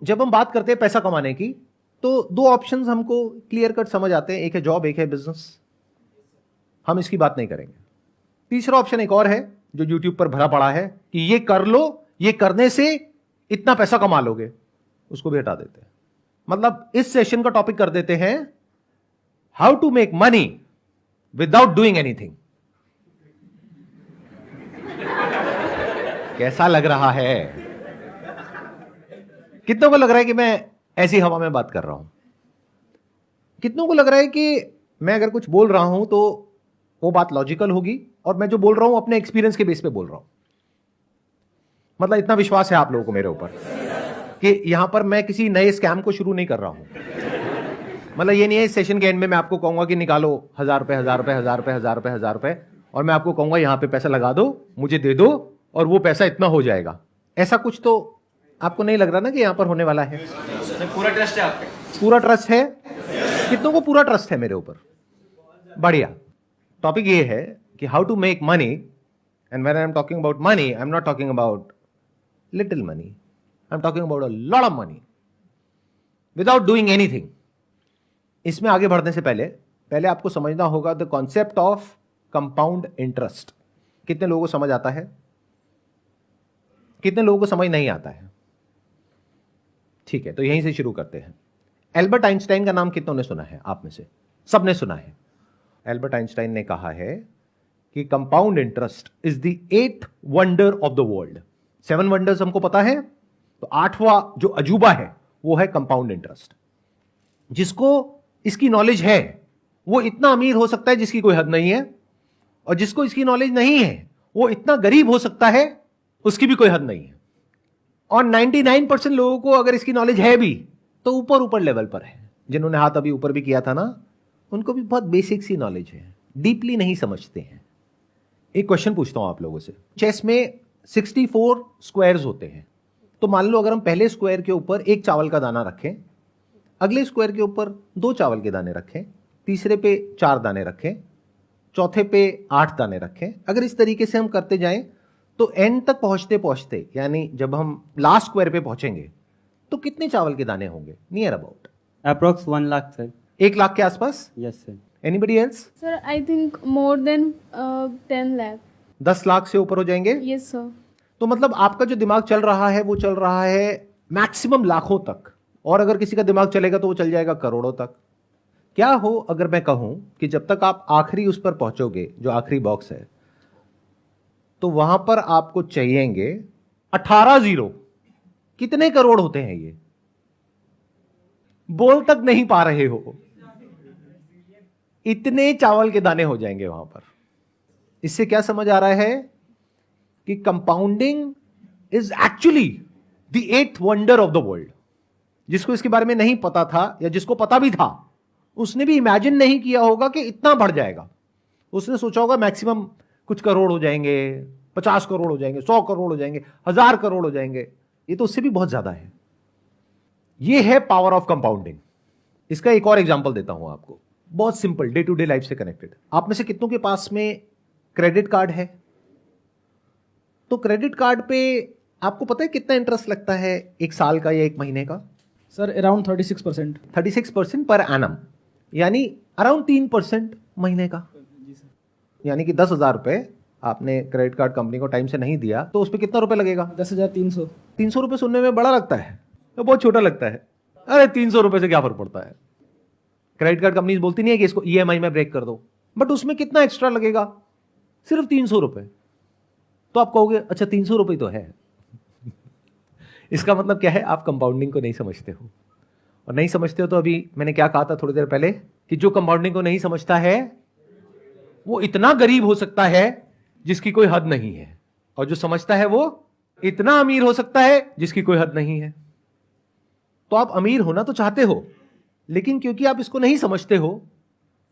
जब हम बात करते हैं पैसा कमाने की, तो दो ऑप्शंस हमको क्लियर कट समझ आते हैं, एक है जॉब, एक है बिजनेस। हम इसकी बात नहीं करेंगे। तीसरा ऑप्शन एक और है जो यूट्यूब पर भरा पड़ा है कि ये कर लो, ये करने से इतना पैसा कमा लोगे, उसको भी हटा देते हैं। मतलब इस सेशन का टॉपिक कर देते हैं how to make money without doing anything. कैसा लग रहा है? कितनों को लग रहा है कि मैं ऐसी हवा में बात कर रहा हूं? कितनों को लग रहा है कि मैं अगर कुछ बोल रहा हूं तो वो बात लॉजिकल होगी और मैं जो बोल रहा हूं अपने एक्सपीरियंस के बेस पे बोल रहा हूं? मतलब इतना विश्वास है आप लोगों को मेरे ऊपर कि यहां पर मैं किसी नए स्कैम को शुरू नहीं कर रहा हूं। मतलब ये नहीं है इस सेशन के एंड में मैं आपको कहूंगा कि निकालो 1000 रुपए 1000 रुपए 1000 रुपए 1000 रुपए 1000 रुपए और मैं आपको कहूंगा यहां पे पैसा लगा दो, मुझे दे दो और वो पैसा इतना हो जाएगा। ऐसा कुछ तो आपको नहीं लग रहा ना कि यहां पर होने वाला है? पूरा ट्रस्ट है आप पे? पूरा ट्रस्ट है। कितनों को पूरा ट्रस्ट है मेरे ऊपर? बढ़िया। टॉपिक ये है कि how to make money, and when I am talking about money I am not talking about little money, I am talking about a lot of money without doing anything. इसमें आगे बढ़ने से पहले आपको समझना होगा the concept of compound interest. कितने लोगों को समझ आता है? कितने लोगों को समझ नहीं आता है? ठीक है, तो यहीं से शुरू करते हैं। एल्बर्ट आइंस्टाइन का नाम कितनों ने सुना है? आप में से सबने सुना है। एल्बर्ट आइंस्टाइन ने कहा है कि compound interest is the 8th wonder of the world. 7 wonders हमको पता है, तो 8वां जो अजूबा है वो है कंपाउंड इंटरेस्ट। जिसको इसकी नॉलेज है वो इतना अमीर हो सकता है जिसकी कोई हद नहीं है, और जिसको इसकी नॉलेज नहीं है वो इतना गरीब हो सकता है उसकी भी कोई हद नहीं है। और 99% लोगों को अगर इसकी नॉलेज है भी तो ऊपर ऊपर लेवल पर है। जिन्होंने हाथ अभी ऊपर भी किया था ना, उनको भी बहुत बेसिक सी नॉलेज है, डीपली नहीं समझते हैं। एक क्वेश्चन पूछता हूं आप लोगों से। चेस में 64 स्क्वायर्स होते हैं, तो मान लो अगर हम पहले स्क्वायर के ऊपर 1 चावल का दाना रखें, अगले स्क्वायर के ऊपर 2 चावल के दाने रखें, तीसरे पे 4 दाने रखें, चौथे पे 8 दाने रखें। अगर इस तरीके से हम करते जाएं तो एंड तक पहुंचते पहुंचते, यानी जब हम लास्ट स्क्वायर पे पहुंचेंगे तो कितने चावल के दाने होंगे? Near about approx 1 lakh sir. 1 lakh के आसपास? Yes sir. Anybody else? Sir, I think more than 10 lakh. 10 lakh से ऊपर हो जाएंगे? Yes, sir. तो मतलब आपका जो दिमाग चल रहा है वो चल रहा है मैक्सिमम लाखों तक, और अगर किसी का दिमाग चलेगा तो वो चल जाएगा करोड़ों तक। क्या हो अगर मैं कहूं कि जब तक आप आखिरी उस पर पहुंचोगे, जो आखिरी बॉक्स है, तो वहां पर आपको चाहिएंगे 18 जीरो। कितने करोड़ होते हैं ये? बोल तक नहीं पा रहे हो, इतने चावल के दाने हो जाएंगे वहां पर। इससे क्या समझ आ रहा है कि compounding is actually the 8th wonder of the world. जिसको इसके बारे में नहीं पता था, या जिसको पता भी था, उसने भी इमेजिन नहीं किया होगा कि इतना बढ़ जाएगा। उसने सोचा होगा मैक्सिमम कुछ करोड़ हो जाएंगे, 50 करोड़ हो जाएंगे, 100 करोड़ हो जाएंगे, 1000 करोड़ हो जाएंगे। ये तो उससे भी बहुत ज्यादा है। ये है पावर ऑफ कंपाउंडिंग। इसका एक और एग्जांपल देता हूं आपको, बहुत simple, day to day life से कनेक्टेड। आप में से कितनों के पास में क्रेडिट कार्ड है? तो क्रेडिट कार्ड पे आपको पता है कितना इंटरेस्ट लगता है, 1 साल का या 1 महीने का? Sir around 36%। 36% पर एनम, यानी अराउंड 3% महीने का। यानी कि 10,000 रुपए आपने क्रेडिट कार्ड कंपनी को टाइम से नहीं दिया तो उस पर कितना रुपए लगेगा? 10,300। 300 रुपए सुनने में बड़ा लगता है तो बहुत छोटा लगता है। अरे 300 रुपए से क्या फर्क पड़ता है? क्रेडिट कार्ड कंपनी बोलती नहीं है कि इसको ईएमआई में ब्रेक कर दो, बट उसमें कितना एक्स्ट्रा लगेगा? सिर्फ 300 रुपए। तो आप कहोगे अच्छा 300 रुपए तो है। इसका मतलब क्या है? आप कंपाउंडिंग को नहीं समझते हो। और नहीं समझते हो तो अभी मैंने क्या कहा था थोड़ी देर पहले कि जो कंपाउंडिंग को नहीं समझता है वो इतना गरीब हो सकता है जिसकी कोई हद नहीं है, और जो समझता है वो इतना अमीर हो सकता है जिसकी कोई हद नहीं है। तो आप अमीर होना तो चाहते हो, लेकिन क्योंकि आप इसको नहीं समझते हो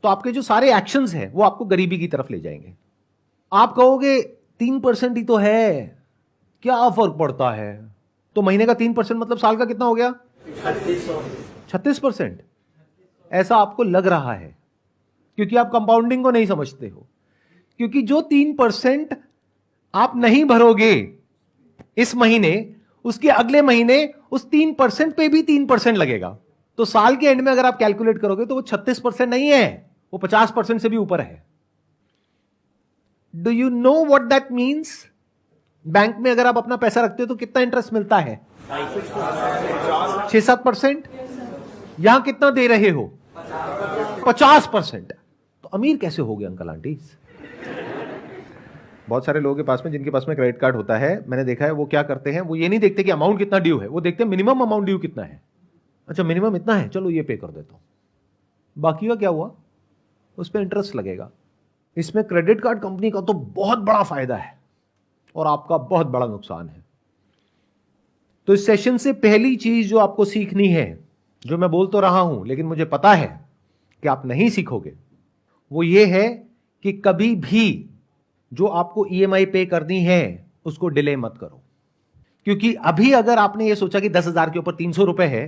तो आपके जो सारे एक्शंस हैं वो आपको गरीबी की तरफ ले जाएंगे। आप कहोगे 3% ही तो है, क्या फर्क पड़ता है? तो महीने का 3% मतलब साल का कितना हो गया? 36%। ऐसा आपको लग रहा है क्योंकि आप कंपाउंडिंग को नहीं समझते हो। क्योंकि जो 3% आप नहीं भरोगे इस महीने, उसके अगले महीने उस 3% पे भी 3% लगेगा। तो साल के एंड में अगर आप कैलकुलेट करोगे तो वो 36% नहीं है, वो 50% से भी ऊपर है। Do you know what that means? Bank में अगर आप अपना पैसा रखते हो तो कितना इंटरेस्ट मिलता है? 6-7%। यहां कितना दे रहे हो? 50%। तो अमीर कैसे हो गए अंकल आंटी? बहुत सारे लोगों के पास में, जिनके पास में क्रेडिट कार्ड होता है, मैंने देखा है वो क्या करते हैं, वो ये नहीं देखते कि अमाउंट कितना ड्यू है, वो देखते हैं मिनिमम अमाउंट ड्यू कितना है। अच्छा मिनिमम इतना है, चलो ये पे कर देता हूं, बाकी का क्या हुआ, उस पर इंटरेस्ट लगेगा। इसमें क्रेडिट कार्ड कंपनी का तो बहुत बड़ा फायदा है और आपका बहुत बड़ा नुकसान है। तो इस सेशन से पहली चीज जो आपको सीखनी है, जो मैं बोल तो रहा हूं लेकिन मुझे पता है कि आप नहीं सीखोगे, वो ये है कि कभी भी जो आपको ईएमआई पे करनी है उसको डिले मत करो। क्योंकि अभी अगर आपने ये सोचा कि 10,000 के ऊपर 300 रुपए है,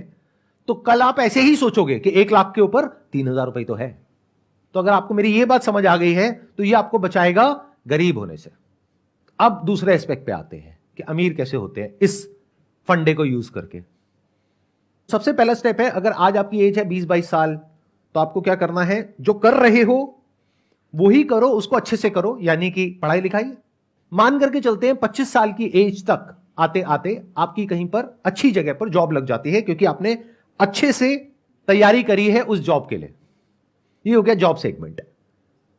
तो कल आप ऐसे ही सोचोगे कि 1 लाख के ऊपर 3,000 रुपए तो है। तो अगर आपको मेरी ये बात समझ आ गई है तो ये आपको बचाएगा गरीब होने से। अब दूसरे एस्पेक्ट पे आते हैं कि अमीर कैसे होते हैं इस फंडे को यूज करके। सबसे पहला स्टेप है, अगर आज आपकी एज है 20-22 साल, तो आपको क्या करना है, जो कर रहे हो वो ही करो, उसको अच्छे से करो, यानी कि पढ़ाई लिखाई। मान करके चलते हैं 25 साल की एज तक आते आते आपकी कहीं पर अच्छी जगह पर जॉब लग जाती है, क्योंकि आपने अच्छे से तैयारी करी है उस जॉब के लिए। ये हो गया जॉब सेगमेंट।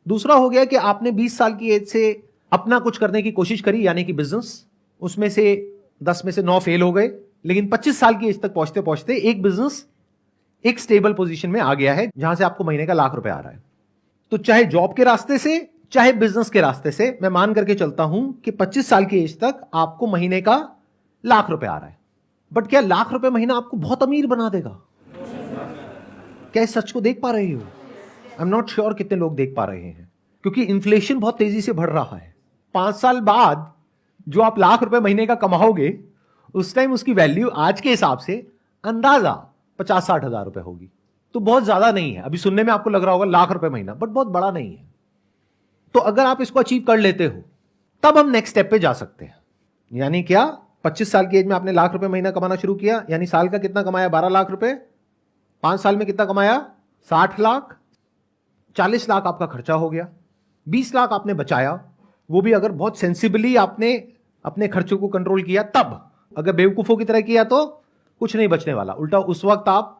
दूसरा हो गया कि आपने 20 साल की एज से अपना कुछ करने की कोशिश करी, यानी कि बिजनेस। उसमें से 10 में से 9 फेल हो गए, लेकिन 25 साल की एज तक पहुंचते पहुंचते एक बिजनेस एक स्टेबल पोजीशन में आ गया है, जहां से आपको महीने का ₹1,00,000 आ रहा है। तो चाहे जॉब के रास्ते से चाहे बिजनेस के रास्ते से, मैं मान करके चलता हूं कि 25 साल की एज तक आपको महीने का ₹1,00,000 आ रहा है। बट क्या ₹1,00,000 महीना आपको बहुत अमीर बना देगा? क्या इस सच को देख पा रहे हो? आई एम नॉट श्योर कितने लोग देख पा रहे हैं, क्योंकि इन्फ्लेशन बहुत तेजी से बढ़ रहा है। 5 साल बाद जो आप ₹1,00,000 महीने का कमाओगे, उस टाइम उसकी वैल्यू आज के हिसाब से अंदाजा 50-60 हजार रुपए होगी। तो बहुत ज्यादा नहीं है। अभी सुनने में आपको लग रहा होगा ₹1,00,000 महीना, बट बहुत बड़ा नहीं है। तो अगर आप इसको अचीव कर लेते हो, तब हम नेक्स्ट स्टेप पे जा सकते हैं। यानी क्या, 25 साल की एज में आपने ₹1,00,000 महीना कमाना शुरू किया, यानी साल का कितना कमाया? ₹12 लाख। 5 साल में कितना कमाया? 60 लाख। 40 लाख आपका खर्चा हो गया, 20 लाख आपने बचाया। वो भी अगर बहुत सेंसिबली आपने अपने खर्चों को कंट्रोल किया तब। अगर बेवकूफों की तरह किया तो कुछ नहीं बचने वाला, उल्टा उस वक्त आप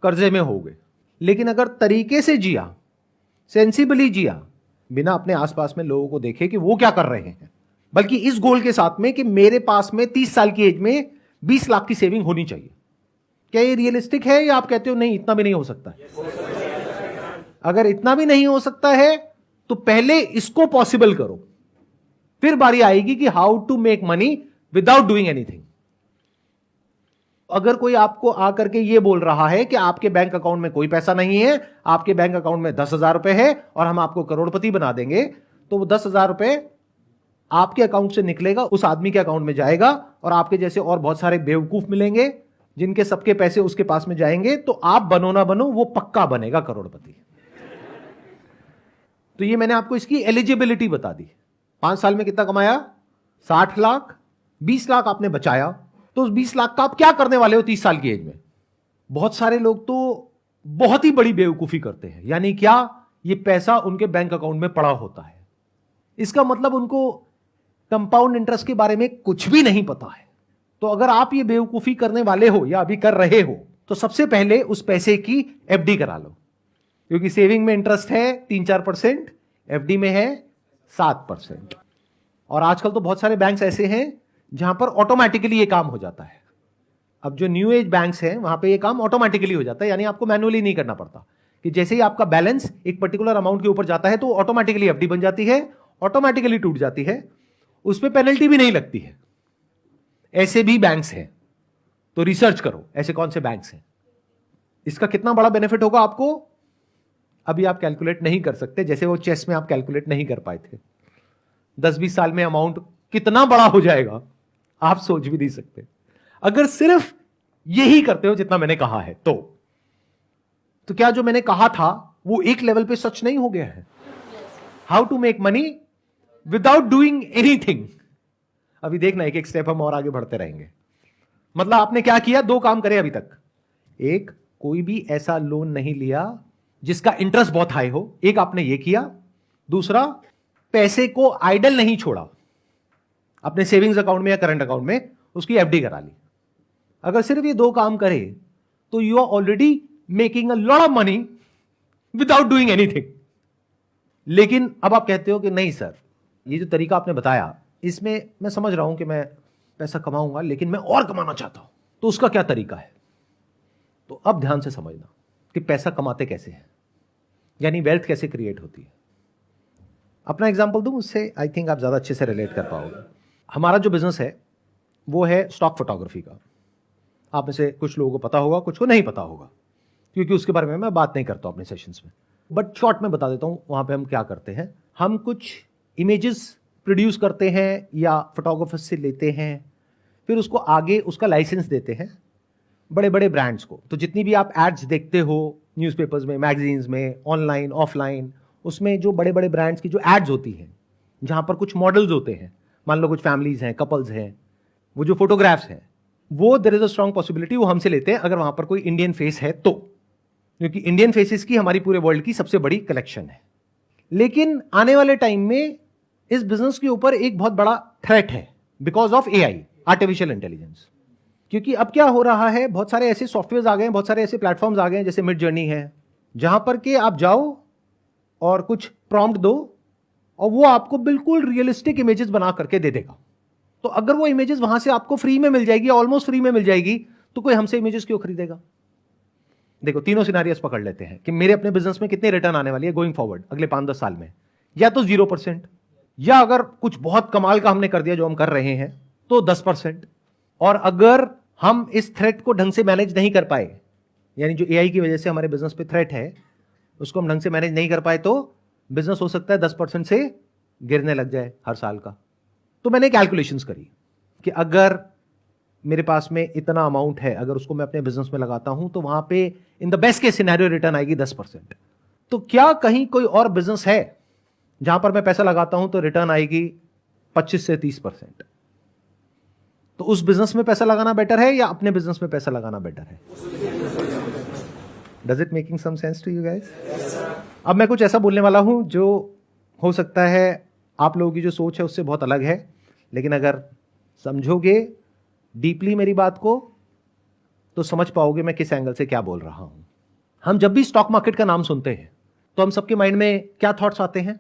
कर्जे में होगे। लेकिन अगर तरीके से जिया, सेंसिबली जिया, बिना अपने आसपास में लोगों को देखे कि वो क्या कर रहे हैं, बल्कि इस गोल के साथ में कि मेरे पास में 30 साल की एज में 20 लाख की सेविंग होनी चाहिए, क्या ये रियलिस्टिक है या आप कहते हो नहीं इतना भी नहीं हो सकता है? अगर इतना भी नहीं हो सकता है तो पहले इसको पॉसिबल करो, फिर बारी आएगी कि how to make money without doing anything. अगर कोई आपको आकर के ये बोल रहा है कि आपके बैंक अकाउंट में कोई पैसा नहीं है, आपके बैंक अकाउंट में 10,000 रुपए है और हम आपको करोड़पति बना देंगे, तो वो 10,000 रुपए आपके अकाउंट से निकलेगा, उस आदमी के अकाउंट में जाएगा, और आपके जैसे और बहुत सारे बेवकूफ मिलेंगे जिनके सबके पैसे उसके पास में जाएंगे। तो आप बनो ना बनो, वो पक्का बनेगा करोड़पति। तो ये मैंने आपको इसकी एलिजिबिलिटी बता दी। 5 साल में कितना कमाया? 60 लाख। 20 लाख आपने बचाया, तो उस 20 लाख का आप क्या करने वाले हो 30 साल की एज में? बहुत सारे लोग तो बहुत ही बड़ी बेवकूफी करते हैं। यानी क्या, ये पैसा उनके बैंक अकाउंट में पड़ा होता है, इसका मतलब उनको कंपाउंड इंटरेस्ट के बारे में कुछ भी नहीं पता है। तो अगर आप ये बेवकूफी करने वाले हो या अभी कर रहे हो, तो सबसे पहले उस पैसे की एफडी करा लो, क्योंकि सेविंग में इंटरेस्ट है 3-4%, एफडी में है 7%। और आजकल तो बहुत सारे बैंक्स ऐसे हैं जहां पर ऑटोमेटिकली ये काम हो जाता है। अब जो न्यू एज बैंक्स हैं वहां पे ये काम ऑटोमेटिकली हो जाता है, यानी आपको मैनुअली नहीं करना पड़ता, कि जैसे ही आपका बैलेंस एक पर्टिकुलर अमाउंट के ऊपर जाता है तो ऑटोमेटिकली एफडी बन जाती है, ऑटोमेटिकली टूट जाती है, उस पर पेनल्टी भी नहीं लगती है। ऐसे भी बैंक्स हैं, तो रिसर्च करो ऐसे कौन से बैंक्स हैं। इसका कितना बड़ा बेनिफिट होगा आपको, अभी आप कैलकुलेट नहीं कर सकते, जैसे वो चेस में आप कैलकुलेट नहीं कर पाए थे। 10-20 साल में अमाउंट कितना बड़ा हो जाएगा आप सोच भी नहीं सकते, अगर सिर्फ यही करते हो जितना मैंने कहा है। तो क्या जो मैंने कहा था वो एक लेवल पे सच नहीं हो गया है? How to make money without doing anything. अभी देखना एक एक स्टेप हम और आगे बढ़ते रहेंगे। मतलब आपने क्या किया, दो काम करे अभी तक। एक, कोई भी ऐसा लोन नहीं लिया जिसका इंटरेस्ट बहुत हाई हो, एक आपने ये किया। दूसरा, पैसे को आइडल नहीं छोड़ा, अपने सेविंग्स अकाउंट में या करंट अकाउंट में उसकी एफडी करा ली। अगर सिर्फ ये दो काम करे तो you are already making a lot of money without doing anything. लेकिन अब आप कहते हो कि नहीं सर, ये जो तरीका आपने बताया इसमें मैं समझ रहा हूं कि मैं पैसा कमाऊंगा लेकिन मैं और कमाना चाहता हूं, तो उसका क्या तरीका है? तो अब ध्यान से समझना कि पैसा कमाते कैसे हैं, यानी वेल्थ कैसे क्रिएट होती है। अपना एग्जांपल दूं, उससे आई थिंक आप ज़्यादा अच्छे से रिलेट कर पाओगे। हमारा जो बिजनेस है वो है स्टॉक फोटोग्राफी का। आप में से कुछ लोगों को पता होगा, कुछ को नहीं पता होगा, क्योंकि उसके बारे में मैं बात नहीं करता हूं अपने सेशंस में। बट शॉर्ट में बता देता हूं वहां पे हम क्या करते हैं। हम कुछ इमेजेस प्रोड्यूस करते हैं या फोटोग्राफर्स से लेते हैं, फिर उसको आगे उसका लाइसेंस देते हैं बड़े बड़े ब्रांड्स को। तो जितनी भी आप एड्स देखते हो न्यूज़पेपर्स में, मैगजीन्स में, ऑनलाइन ऑफलाइन, उसमें जो बड़े बड़े ब्रांड्स की जो एड्स होती हैं जहां पर कुछ मॉडल्स होते हैं, मान लो कुछ फैमिलीज हैं, कपल्स हैं, वो जो फोटोग्राफ्स हैं वो there is a strong possibility वो हमसे लेते हैं अगर वहां पर कोई इंडियन फेस है तो, क्योंकि इंडियन फेसेस की हमारी पूरे वर्ल्ड की सबसे बड़ी कलेक्शन है। लेकिन आने वाले टाइम में इस बिजनेस के ऊपर एक बहुत बड़ा थ्रेट है because of AI, artificial intelligence. क्योंकि अब क्या हो रहा है, बहुत सारे ऐसे सॉफ्टवेयर आ गए हैं, बहुत सारे ऐसे प्लेटफॉर्म्स आ गए हैं जैसे मिड जर्नी है, जहां पर कि आप जाओ और कुछ प्रॉम्प्ट दो और वो आपको बिल्कुल रियलिस्टिक इमेजेस बना करके दे देगा। तो अगर वो इमेजेस वहां से आपको फ्री में मिल जाएगी, ऑलमोस्ट फ्री में मिल जाएगी, तो कोई हमसे इमेजेस क्यों खरीदेगा? देखो, तीनों सिनारियोस पकड़ लेते हैं कि मेरे अपने बिजनेस में कितने रिटर्न आने वाली है गोइंग फॉरवर्ड अगले 5-10 साल में। या तो 0%, या अगर कुछ बहुत कमाल का हमने कर दिया जो हम कर रहे हैं तो 10%। और अगर हम इस थ्रेट को ढंग से मैनेज नहीं कर पाए, यानी जो एआई की वजह से हमारे बिजनेस पे थ्रेट है उसको हम ढंग से मैनेज नहीं कर पाए, तो बिजनेस हो सकता है 10% से गिरने लग जाए हर साल का। तो मैंने कैलकुलेशंस करी कि अगर मेरे पास में इतना अमाउंट है, अगर उसको मैं अपने बिजनेस में लगाता हूं तो वहां पे in the best case scenario return आएगी 10%। तो क्या कहीं कोई और बिजनेस है जहां पर मैं पैसा लगाता हूं तो रिटर्न आएगी 25 से 30%? तो उस बिजनेस में पैसा लगाना बेटर है या अपने बिजनेस में पैसा लगाना बेटर है? Does it making some sense to you guys? अब मैं कुछ ऐसा बोलने वाला हूं जो हो सकता है आप लोगों की जो सोच है उससे बहुत अलग है, लेकिन अगर समझोगे डीपली मेरी बात को तो समझ पाओगे मैं किस एंगल से क्या बोल रहा हूं। हम जब भी स्टॉक मार्केट का नाम सुनते हैं तो हम सबके माइंड में क्या थॉट्स आते हैं?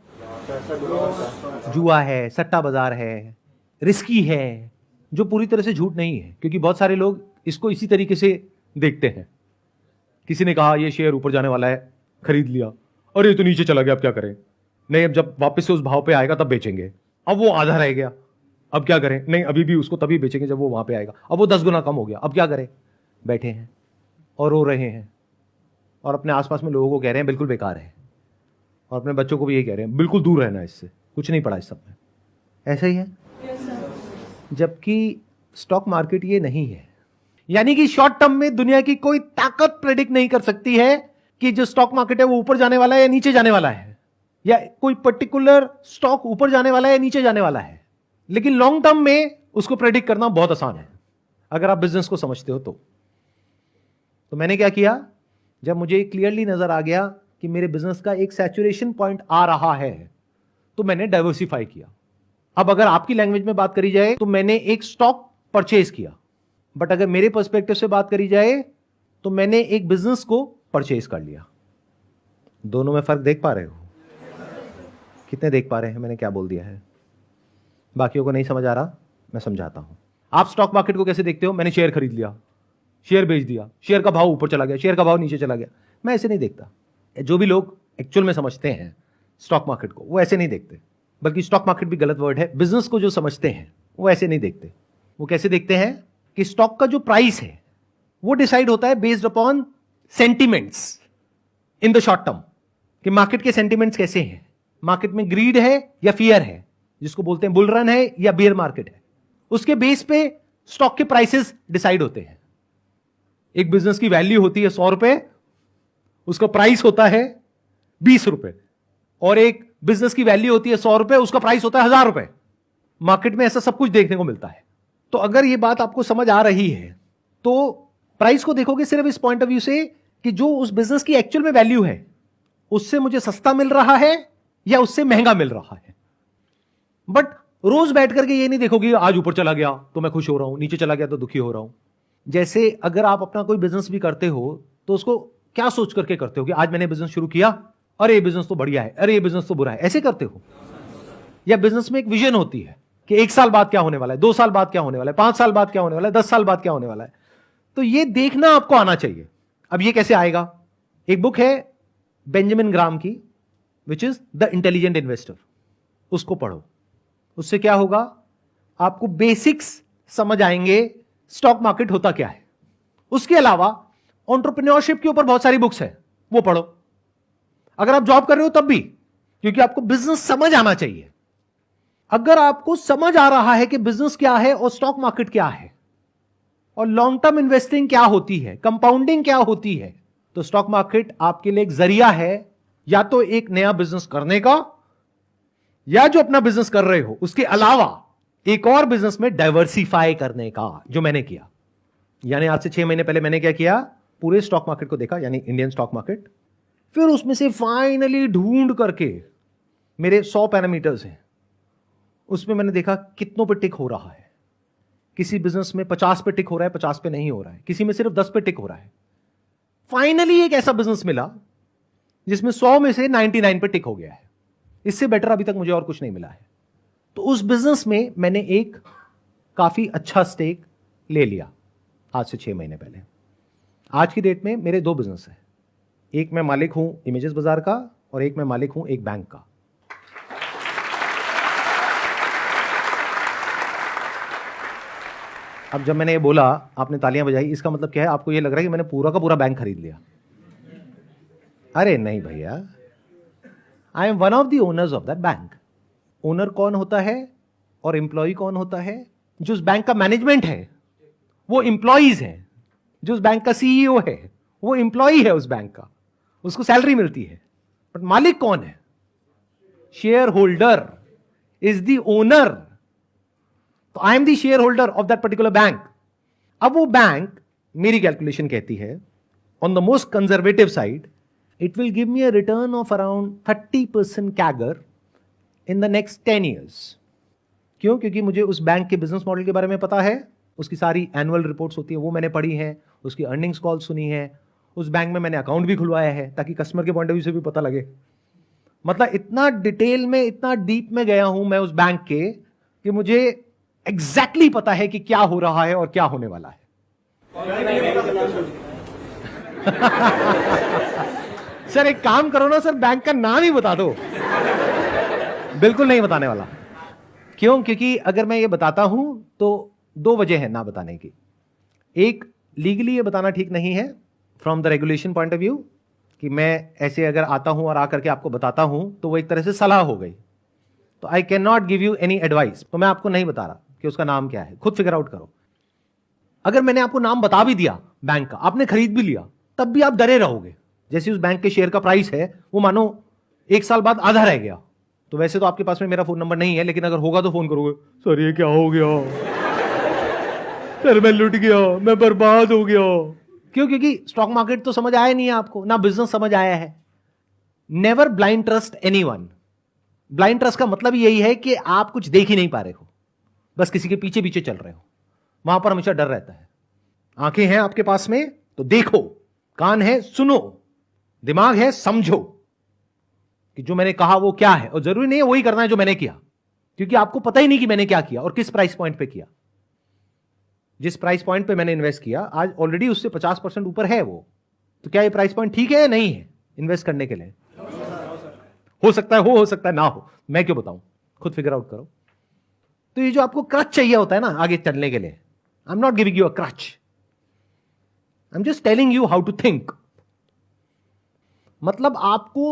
जुआ है, सट्टा बाजार है, रिस्की है, जो पूरी तरह से झूठ नहीं है, क्योंकि बहुत सारे लोग इसको इसी तरीके से देखते हैं। किसी ने कहा ये शेयर ऊपर जाने वाला है, खरीद लिया, और ये तो नीचे चला गया, अब क्या करें? नहीं, अब जब वापस से उस भाव पे आएगा तब बेचेंगे। अब वो आधा रह गया, अब क्या करें? नहीं, अभी भी उसको तभी बेचेंगे जब वो वहां पे आएगा। अब वो 10 गुना कम हो गया, अब क्या करें? बैठे हैं और रो रहे हैं और अपने आसपास में लोगों को कह रहे हैं बिल्कुल बेकार है, और अपने बच्चों को भी ये कह रहे हैं बिल्कुल दूर रहना इससे, कुछ नहीं पड़ा इस सब में। ऐसा ही है? जबकि स्टॉक मार्केट ये नहीं है। यानी कि शॉर्ट टर्म में दुनिया की कोई ताकत प्रेडिक्ट नहीं कर सकती है कि जो स्टॉक मार्केट है वो ऊपर जाने वाला है या नीचे जाने वाला है, या कोई पर्टिकुलर स्टॉक ऊपर जाने वाला है या नीचे जाने वाला है। लेकिन लॉन्ग टर्म में उसको प्रेडिक्ट करना बहुत आसान है अगर आप बिजनेस को समझते हो तो मैंने क्या किया, जब मुझे क्लियरली नजर आ गया कि मेरे बिजनेस का एक सैचुरेशन पॉइंट आ रहा है तो मैंने डाइवर्सिफाई किया। अब अगर आपकी लैंग्वेज में बात करी जाए तो मैंने एक स्टॉक परचेज किया, बट अगर मेरे पर्सपेक्टिव से बात करी जाए तो मैंने एक बिजनेस को परचेज कर लिया। दोनों में फर्क देख पा रहे हो? कितने देख पा रहे हैं मैंने क्या बोल दिया है? बाकियों को नहीं समझ आ रहा, मैं समझाता हूं। आप स्टॉक मार्केट को कैसे देखते हो? मैंने शेयर खरीद लिया, शेयर बेच दिया, शेयर का भाव ऊपर चला गया, शेयर का भाव नीचे चला गया। मैं ऐसे नहीं देखता। जो भी लोग एक्चुअल में समझते हैं स्टॉक मार्केट को वो ऐसे नहीं देखते, बल्कि स्टॉक मार्केट भी गलत वर्ड है। बिजनेस को जो समझते हैं वो ऐसे नहीं देखते। वो कैसे देखते हैं कि स्टॉक का जो प्राइस है वो डिसाइड होता है based upon sentiments in the short term, कि मार्केट के सेंटिमेंट्स कैसे हैं, मार्केट में ग्रीड है या फियर है, जिसको बोलते हैं बुल रन है या बेयर मार्केट है, उसके बेस पे स्टॉक के प्राइसेस डिसाइड होते हैं। एक बिजनेस की वैल्यू होती है 100 रुपए, उसका प्राइस होता है 20 रुपए, और एक बिजनेस की वैल्यू होती है 100 रुपए, उसका प्राइस होता है 1000 रुपए। मार्केट में ऐसा सब कुछ देखने को मिलता है। तो अगर ये बात आपको समझ आ रही है तो प्राइस को देखोगे सिर्फ इस पॉइंट ऑफ व्यू से कि जो उस बिजनेस की एक्चुअल में वैल्यू है उससे मुझे सस्ता मिल रहा है या उससे महंगा मिल रहा है। बट रोज बैठ करके ये नहीं देखोगे आज ऊपर चला गया तो मैं खुश हो रहा हूं, नीचे चला गया तो दुखी हो रहा हूं। जैसे अगर आप अपना कोई बिजनेस भी करते हो तो उसको क्या सोच करके करते हो कि आज मैंने बिजनेस शुरू किया, अरे ये बिजनेस तो बढ़िया है, अरे ये बिजनेस तो बुरा है, ऐसे करते हो? या बिजनेस में एक विजन होती है कि 1 साल बाद क्या होने वाला है, 2 साल बाद क्या होने वाला है, 5 साल बाद क्या होने वाला है, 10 साल बाद क्या होने वाला है। तो ये देखना आपको आना चाहिए। अब ये कैसे आएगा? एक बुक है बेंजामिन ग्राम की, which is the intelligent investor, उसको पढ़ो। उससे क्या होगा, आपको बेसिक्स समझ आएंगे स्टॉक मार्केट होता क्या है। उसके अलावा एंटरप्रेन्योरशिप के ऊपर बहुत सारी बुक्स है, वो पढ़ो। अगर आप जॉब कर रहे हो तब भी, क्योंकि आपको बिजनेस समझ आना चाहिए। अगर आपको समझ आ रहा है कि बिजनेस क्या है और स्टॉक मार्केट क्या है और लॉन्ग टर्म इन्वेस्टिंग क्या होती है, कंपाउंडिंग क्या होती है, तो स्टॉक मार्केट आपके लिए एक जरिया है या तो एक नया बिजनेस करने का, या जो अपना बिजनेस कर रहे हो उसके अलावा एक और बिजनेस में डाइवर्सिफाई करने का, जो मैंने किया। यानी आज से 6 महीने पहले मैंने क्या किया, पूरे स्टॉक मार्केट को देखा, यानी इंडियन स्टॉक मार्केट। फिर उसमें से फाइनली ढूंढ करके, मेरे 100 पैरामीटर्स हैं, उसमें मैंने देखा कितनों पे टिक हो रहा है। किसी बिजनेस में 50 पे टिक हो रहा है, 50 पे नहीं हो रहा है, किसी में सिर्फ 10 पे टिक हो रहा है। फाइनली एक ऐसा बिजनेस मिला जिसमें 100 में से 99 पे टिक हो गया है। इससे बेटर अभी तक मुझे और कुछ नहीं मिला है। तो उस बिजनेस में मैंने एक काफी अच्छा स्टेक ले लिया आज से 6 महीने पहले। आज की डेट में मेरे 2 बिजनेस हैं, एक मैं मालिक हूं इमेजेस बाजार का और एक मैं मालिक हूं एक बैंक का। अब जब मैंने ये बोला, आपने तालियां बजाई, इसका मतलब क्या है? आपको ये लग रहा है कि मैंने पूरा का पूरा बैंक खरीद लिया। अरे नहीं भैया, I am one of the owners of that bank. Owner कौन होता है और एम्प्लॉय कौन होता है? जो उस बैंक का मैनेजमेंट है वो एम्प्लॉइज है, जो उस बैंक का सीईओ है वो एम्प्लॉय है उस बैंक का, उसको सैलरी मिलती है। बट मालिक कौन है? Share holder is the owner. तो I am the share holder of that particular bank. अब वो बैंक, मेरी कैलकुलेशन कहती है, on the most conservative side, it will give me a return of around 30% CAGR in the next 10 years. क्यों? क्योंकि मुझे उस बैंक के बिजनेस मॉडल के बारे में पता है, उसकी सारी एनुअल रिपोर्ट्स होती है वो मैंने पढ़ी है, उसकी अर्निंग्स कॉल सुनी है, उस बैंक में मैंने अकाउंट भी खुलवाया है ताकि कस्टमर के पॉइंट ऑफ व्यू से भी पता लगे। मतलब इतना डिटेल में, इतना डीप में गया हूं मैं उस बैंक के कि मुझे एग्जैक्टली पता है कि क्या हो रहा है और क्या होने वाला है। सर एक काम करो ना सर, बैंक का नाम ही बता दो। बिल्कुल नहीं बताने वाला। क्यों? क्योंकि अगर मैं ये बताता हूं तो 2 वजह है ना बताने की। एक, लीगली ये बताना ठीक नहीं है from the regulation point of view, कि मैं ऐसे अगर आता हूं और आकर के आपको बताता हूं तो वो एक तरह से सलाह हो गई। तो I can not give you any advice. तो मैं आपको नहीं बता रहा कि उसका नाम क्या है, खुद फिगर आउट करो। अगर मैंने आपको नाम बता भी दिया बैंक का, आपने खरीद भी लिया, तब भी आप डरे रहोगे। जैसे उस बैंक के शेयर का प्राइस है वो मानो 1 साल बाद आधा रह गया, तो वैसे तो आपके पास में मेरा फोन नंबर नहीं है, लेकिन अगर होगा तो फोन करोगे, सर ये क्या हो गया, सर मैं लुट गया, मैं बर्बाद हो गया। क्यों? क्योंकि स्टॉक मार्केट तो समझ आया नहीं है आपको, ना बिजनेस समझ आया है। Never blind trust anyone. Blind trust का मतलब यही है कि आप कुछ देख ही नहीं पा रहे हो, बस किसी के पीछे पीछे चल रहे हो। वहां पर हमेशा डर रहता है। आंखें हैं आपके पास में तो देखो, कान है सुनो, दिमाग है समझो कि जो मैंने कहा वो क्या है, और जरूरी नहीं है वही करना है जो मैंने किया, क्योंकि आपको पता ही नहीं कि मैंने क्या किया और किस प्राइस पॉइंट पे किया। जिस प्राइस पॉइंट पे मैंने इन्वेस्ट किया आज ऑलरेडी उससे 50% ऊपर है वो, तो क्या ये प्राइस पॉइंट ठीक है या नहीं है इन्वेस्ट करने के लिए? हो सकता है हो सकता है ना हो, मैं क्यों बताऊं, खुद फिगर आउट करो। तो ये जो आपको क्रच चाहिए होता है ना आगे चलने के लिए, I am not giving you a crutch, I am just telling you how to think. मतलब आपको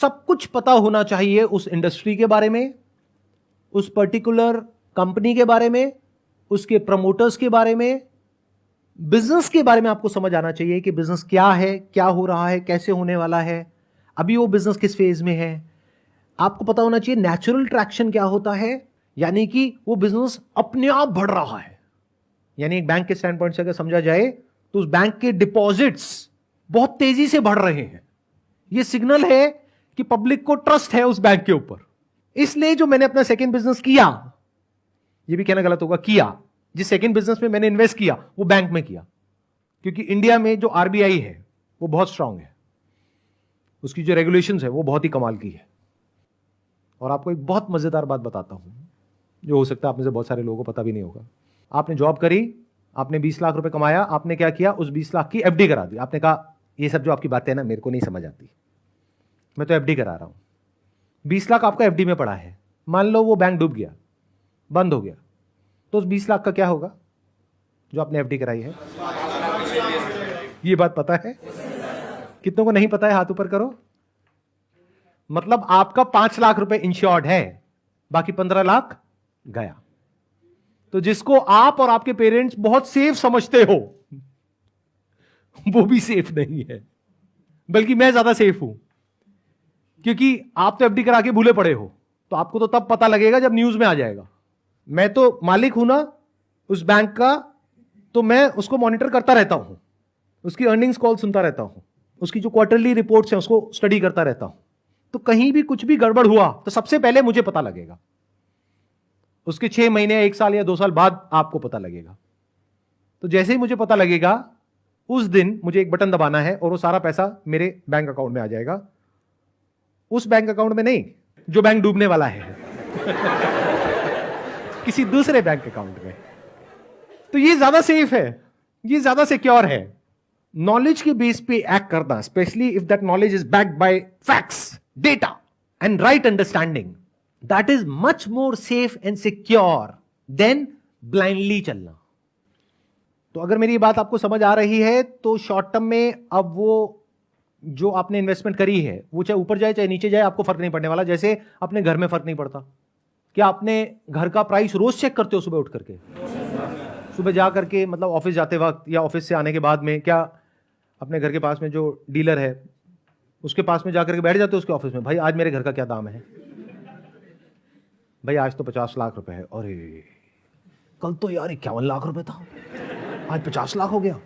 सब कुछ पता होना चाहिए उस इंडस्ट्री के बारे में, उस पर्टिकुलर कंपनी के बारे में, उसके प्रमोटर्स के बारे में, बिजनेस के बारे में आपको समझ आना चाहिए कि बिजनेस क्या है, क्या हो रहा है, कैसे होने वाला है, अभी वो बिजनेस किस फेज में है। आपको पता होना चाहिए नेचुरल ट्रैक्शन क्या होता है, यानी कि वो बिजनेस अपने आप बढ़ रहा है, यानी एक बैंक के स्टैंड पॉइंट से अगर समझा जाए तो उस बैंक के डिपॉजिट्स बहुत तेजी से बढ़ रहे हैं। यह सिग्नल है कि पब्लिक को ट्रस्ट है उस बैंक के ऊपर। इसलिए जो मैंने अपना सेकंड बिजनेस किया, यह भी कहना गलत होगा, किया, जिस सेकंड बिजनेस में मैंने इन्वेस्ट किया वो बैंक में किया, क्योंकि इंडिया में जो आरबीआई है वो बहुत स्ट्रांग है, उसकी जो रेगुलेशंस है वो बहुत ही कमाल की है। और आपको एक बहुत मजेदार बात बताता हूं जो हो सकता है आप में से बहुत सारे लोगों को पता भी नहीं होगा। आपने जॉब करी, आपने 20 लाख रुपए कमाया, आपने क्या किया, उस 20 लाख की एफडी करा दी। आपने कहा ये सब जो आपकी बातें हैं ना मेरे को नहीं समझ आती, मैं तो एफडी करा रहा हूं। 20 लाख आपका एफडी में पड़ा है, मान लो वो बैंक डूब गया, बंद हो गया, तो उस 20 लाख का क्या होगा जो आपने एफडी कराई है? ये बात पता है? कितनों को नहीं पता है? हाथ ऊपर करो। मतलब आपका 5 लाख रुपए इंश्योर्ड है, बाकी 15 लाख गया। तो जिसको आप और आपके पेरेंट्स बहुत सेफ समझते हो वो भी सेफ नहीं है, बल्कि मैं ज्यादा सेफ हूं, क्योंकि आप तो एफडी करा के भूले पड़े हो, तो आपको तो तब पता लगेगा जब न्यूज में आ जाएगा। मैं तो मालिक हूं ना उस बैंक का, तो मैं उसको मॉनिटर करता रहता हूं, उसकी अर्निंग्स कॉल सुनता रहता हूं, उसकी जो क्वार्टरली रिपोर्ट्स हैं उसको स्टडी करता रहता हूं। तो कहीं भी कुछ भी गड़बड़ हुआ तो सबसे पहले मुझे पता लगेगा, उसके 6 महीने, 1 साल या 2 साल बाद आपको पता लगेगा। तो जैसे ही मुझे पता लगेगा उस दिन मुझे एक बटन दबाना है और वो सारा पैसा मेरे बैंक अकाउंट में आ जाएगा। उस बैंक अकाउंट में नहीं जो बैंक डूबने वाला है किसी दूसरे बैंक अकाउंट में। तो ये ज्यादा सेफ है, ये ज्यादा सिक्योर है। नॉलेज के बेस पे एक्ट करना, specially if that knowledge is backed by facts, data and right understanding, that is much more safe and secure than blindly चलना। तो अगर मेरी बात आपको समझ आ रही है तो शॉर्ट टर्म में अब वो जो आपने इन्वेस्टमेंट करी है वो चाहे ऊपर जाए चाहे नीचे जाए आपको फर्क नहीं पड़ने वाला। जैसे अपने घर में फर्क नहीं पड़ता। क्या आपने घर का प्राइस रोज चेक करते हो सुबह उठ करके? सुबह जा करके, मतलब ऑफिस जाते वक्त या ऑफिस से आने के बाद में, क्या अपने घर के पास में जो डीलर है उसके पास में जाकर के बैठ जाते हो उसके ऑफिस में, भाई आज मेरे घर का क्या दाम है? भाई आज तो 50 लाख रुपए है। अरे कल तो यार 51 लाख रुपए था, आज 50 लाख हो गया।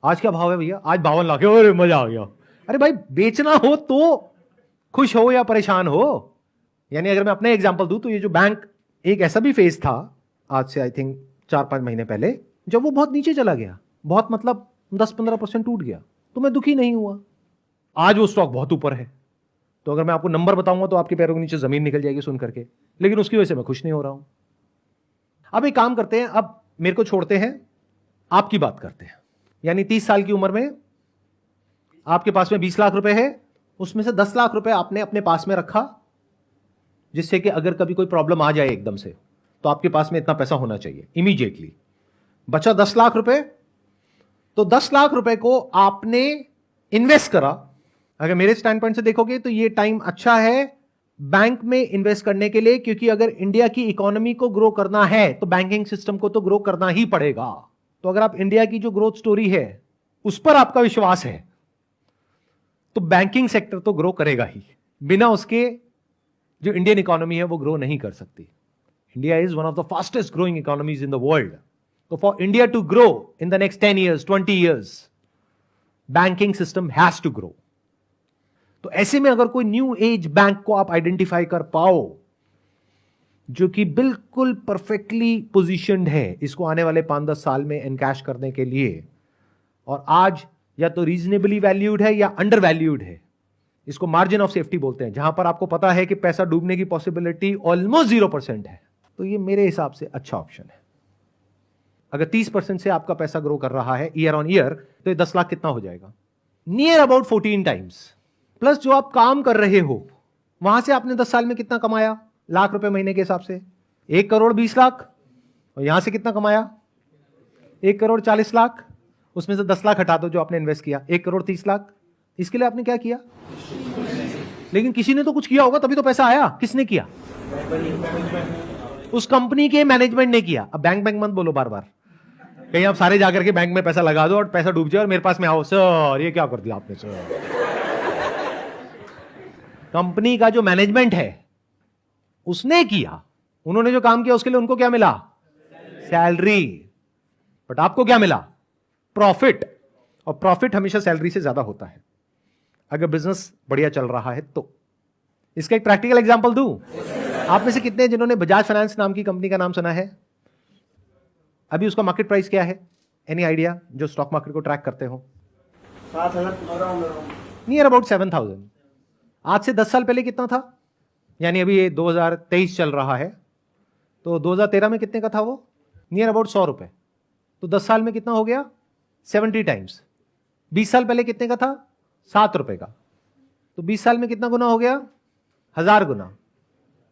आज क्या भाव है भैया? आज 52 लाख है। अरे मजा आ गया। अरे भाई बेचना हो तो खुश हो या परेशान हो। यानी अगर मैं अपना एग्जांपल दूं तो ये जो बैंक, एक ऐसा भी फेज था आज से आई थिंक 4-5 महीने पहले, जब वो बहुत नीचे चला गया, बहुत मतलब 10-15% टूट गया, तो मैं दुखी नहीं हुआ। आज वो स्टॉक बहुत ऊपर है, तो अगर मैं आपको नंबर बताऊंगा तो आपके पैरों के नीचे जमीन निकल जाएगी सुन करके, लेकिन उसकी वजह से मैं खुश नहीं हो रहा हूं। अब एक काम करते हैं, अब मेरे को छोड़ते हैं, आपकी बात करते हैं। यानी 30 साल की उम्र में आपके पास में 20 लाख रुपए है, उसमें से 10 लाख रुपए आपने अपने पास में रखा, जिससे कि अगर कभी कोई प्रॉब्लम आ जाए एकदम से तो आपके पास में इतना पैसा होना चाहिए इमीडिएटली। बचा 10 लाख रुपए, तो 10 लाख रुपए को आपने इन्वेस्ट करा। अगर मेरे स्टैंड पॉइंट से देखोगे तो ये टाइम अच्छा है बैंक में इन्वेस्ट करने के लिए, क्योंकि अगर इंडिया की इकोनॉमी को ग्रो करना है तो बैंकिंग सिस्टम को तो ग्रो करना ही पड़ेगा। तो अगर आप इंडिया की जो ग्रोथ स्टोरी है उस पर आपका विश्वास है तो बैंकिंग सेक्टर तो ग्रो करेगा ही। बिना उसके जो इंडियन इकोनॉमी है वो ग्रो नहीं कर सकती। India is one of the fastest growing economies in the world. तो for India to grow in the next 10 years, 20 years, banking system has to grow. तो ऐसे में अगर कोई न्यू एज बैंक को आप आइडेंटिफाई कर पाओ जो कि बिल्कुल परफेक्टली पोजीशनड है इसको आने वाले 5-10 साल में एनकैश करने के लिए, और आज या तो रीजनेबली वैल्यूड है या अंडर वैल्यूड है, इसको मार्जिन ऑफ सेफ्टी बोलते हैं, जहां पर आपको पता है कि पैसा डूबने की पॉसिबिलिटी ऑलमोस्ट 0% है, तो ये मेरे हिसाब से अच्छा ऑप्शन है। अगर 30% से आपका पैसा ग्रो कर रहा है ईयर ऑन ईयर, तो ये 10 लाख कितना हो जाएगा? Near about 14 times. प्लस जो आप काम कर रहे हो वहां से आपने 10 साल में कितना कमाया लाख रुपए महीने के हिसाब से? 1 करोड़ 20 लाख। और यहां से कितना कमाया? 1 करोड़ 40 लाख। उसमें से 10 लाख हटा दो जो आपने इन्वेस्ट किया, 1 करोड़ 30 लाख। इसके लिए आपने क्या किया? लेकिन किसी ने तो कुछ किया होगा तभी तो पैसा आया। किसने किया? उस कंपनी के मैनेजमेंट ने किया। अब बैंक बैंक मत बोलो बार बार, कहीं आप सारे जाकर के बैंक में पैसा लगा दो और पैसा डूब जाए और मेरे पास में आओ, सर ये क्या कर दिया आपने सर। कंपनी का जो मैनेजमेंट है उसने किया, उन्होंने जो काम किया उसके लिए उनको क्या मिला? सैलरी। बट आपको क्या मिला? प्रॉफिट। और प्रॉफिट हमेशा सैलरी से ज्यादा होता है अगर बिजनेस बढ़िया चल रहा है तो। इसका एक प्रैक्टिकल एग्जांपल दूं? आप में से कितने जिन्होंने बजाज फाइनेंस नाम की कंपनी का नाम सुना है? अभी उसका मार्केट प्राइस क्या है? एनी आइडिया, जो स्टॉक मार्केट को ट्रैक करते हो? Near about 7,000। आज से 10 साल पहले कितना था? यानी अभी ये 2023 चल रहा है, तो 2013 में कितने का था वो? नियर अबाउट 100 रुपए। तो 10 साल में कितना हो गया? 70 टाइम्स। 20 साल पहले कितने का था? 7 रुपए का। तो 20 साल में कितना गुना हो गया? 1000 गुना।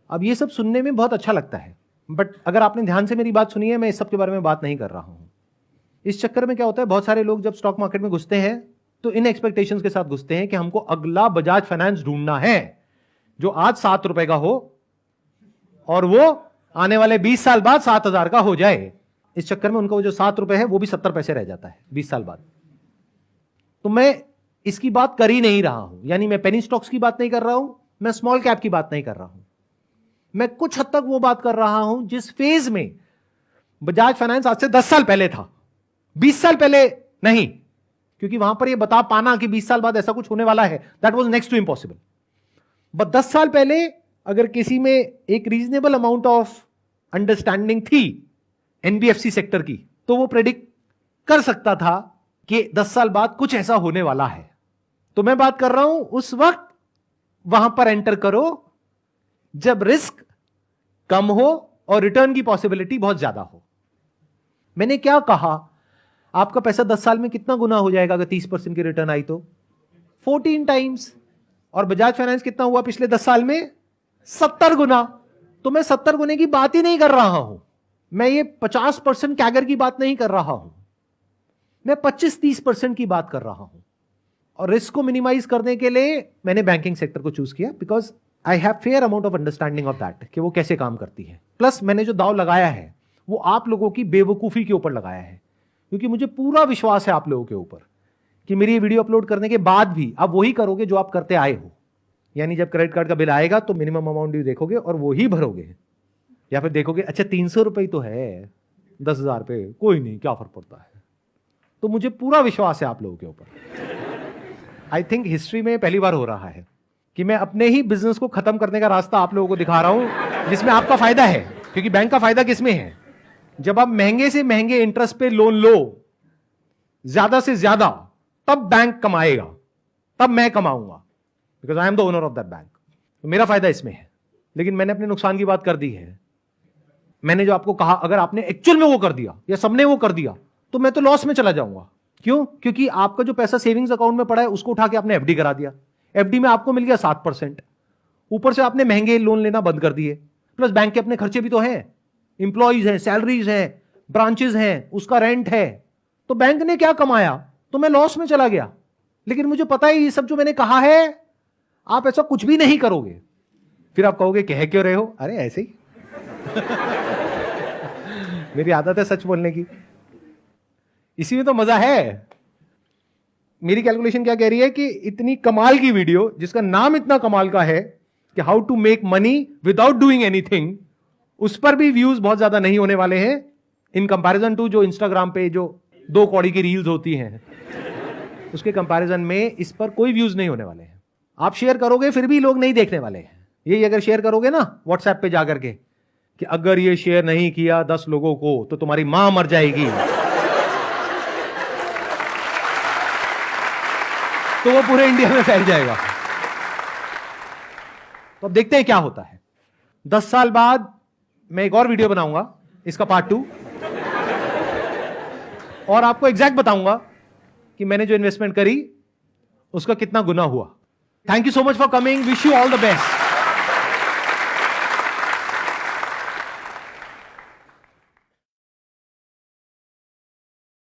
अब ये सब सुनने में बहुत अच्छा लगता है, बट अगर आपने ध्यान से मेरी बात सुनी है, मैं इस सब के बारे में बात नहीं कर रहा हूं। इस चक्कर में क्या होता है, बहुत सारे लोग जब स्टॉक मार्केट में घुसते हैं तो इन एक्सपेक्टेशंस के साथ घुसते हैं कि हमको अगला बजाज फाइनेंस ढूंढना है जो आज 7 रुपए का हो और वो आने वाले 20 साल बाद 7,000 का हो जाए। इस चक्कर में उनका वो जो 7 रुपए है वो भी 70 पैसे रह जाता है 20 साल बाद। तो मैं इसकी बात कर ही नहीं रहा हूं, यानी मैं पेनी स्टॉक्स की बात नहीं कर रहा हूं, मैं स्मॉल कैप की बात नहीं कर रहा हूं। मैं कुछ हद तक वो बात कर रहा हूं जिस फेज में बजाज फाइनेंस आज से 10 साल पहले था, 20 साल पहले नहीं, क्योंकि वहां पर ये बता पाना कि 20 साल बाद ऐसा कुछ होने वाला है, that was next to impossible. But 10 साल पहले अगर किसी में एक रीजनेबल अमाउंट ऑफ अंडरस्टैंडिंग थी एनबीएफसी सेक्टर की, तो वो प्रेडिक्ट कर सकता था कि 10 साल बाद कुछ ऐसा होने वाला है। तो मैं बात कर रहा हूं उस वक्त वहां पर एंटर करो जब रिस्क कम हो और रिटर्न की पॉसिबिलिटी बहुत ज्यादा हो। मैंने क्या कहा? आपका पैसा 10 साल में कितना गुना हो जाएगा अगर 30% की रिटर्न आई तो? 14 टाइम्स। और बजाज फाइनेंस कितना हुआ पिछले 10 साल में? 70 गुना। तो मैं 70 गुने की बात ही नहीं कर रहा हूं, मैं ये 50% कैगर की बात नहीं कर रहा हूं, मैं 25-30% की बात कर रहा हूं। और रिस्क को मिनिमाइज करने के लिए मैंने बैंकिंग सेक्टर को चूज किया, because I have fair amount of understanding of that कि वो कैसे काम करती है। प्लस मैंने जो दाव लगाया है वो आप लोगों की बेवकूफी के ऊपर लगाया है, क्योंकि मुझे पूरा विश्वास है आप लोगों के ऊपर कि मेरी ये वीडियो अपलोड करने के बाद भी आप वही करोगे जो आप करते आए हो। यानी जब क्रेडिट कार्ड का बिल आएगा तो मिनिमम अमाउंट ड्यू देखोगे और वो ही भरोगे, या फिर देखोगे अच्छा 300 रुपए तो है 10,000 पे, कोई नहीं क्या फर्क पड़ता है। तो मुझे पूरा विश्वास है आप लोगों के ऊपर। आई थिंक हिस्ट्री में पहली बार हो रहा है कि मैं अपने ही बिजनेस को खत्म करने का रास्ता आप लोगों को दिखा रहा हूं, जिसमें आपका फायदा है। क्योंकि बैंक का फायदा किसमें है? जब आप महंगे से महंगे इंटरेस्ट पे लोन लो ज्यादा से ज्यादा, तब बैंक कमाएगा, तब मैं कमाऊंगा, because I am the owner of that bank. तो मेरा फायदा इसमें है। लेकिन मैंने अपने नुकसान की बात कर दी है। मैंने जो आपको कहा अगर आपने एक्चुअल में वो कर दिया या सबने वो कर दिया तो मैं तो लॉस में चला जाऊंगा। क्यों? क्योंकि आपका जो पैसा सेविंग्स अकाउंट में पड़ा है उसको उठा के आपने एफडी करा दिया, एफडी में आपको मिल गया 7%, ऊपर से आपने महंगे लोन लेना बंद कर दिए। प्लस बैंक के अपने खर्चे भी तो हैं, इंप्लॉइज हैं, सैलरीज हैं, ब्रांचेस हैं, उसका रेंट है। तो बैंक ने क्या कमाया? तो मैं लॉस में चला गया। लेकिन मुझे पता है ये सब जो मैंने कहा है आप ऐसा कुछ भी नहीं करोगे। फिर आप कहोगे कह क्यों रहे हो? अरे ऐसे ही मेरी आदत है सच बोलने की, इसी में तो मजा है। मेरी कैलकुलेशन क्या कह रही है कि इतनी कमाल की वीडियो जिसका नाम इतना कमाल का है कि how to make money without doing anything, उस पर भी व्यूज बहुत ज्यादा नहीं होने वाले हैं इन कंपैरिजन टू जो इंस्टाग्राम पे जो 2 कौड़ी की रील्स होती हैं, उसके कंपैरिजन में इस पर कोई व्यूज नहीं होने वाले हैं। आप शेयर करोगे फिर भी लोग नहीं देखने वाले हैं। यही अगर शेयर करोगे ना व्हाट्सएप पे जाकर के कि अगर ये शेयर नहीं किया 10 लोगों को तो तुम्हारी मां मर जाएगी, तो वो पूरे इंडिया में फैल जाएगा। तो अब देखते हैं क्या होता है। 10 साल बाद मैं एक और वीडियो बनाऊंगा, इसका पार्ट 2, और आपको एग्जैक्ट बताऊंगा कि मैंने जो इन्वेस्टमेंट करी उसका कितना गुना हुआ। Thank you so much for coming, wish you all the best.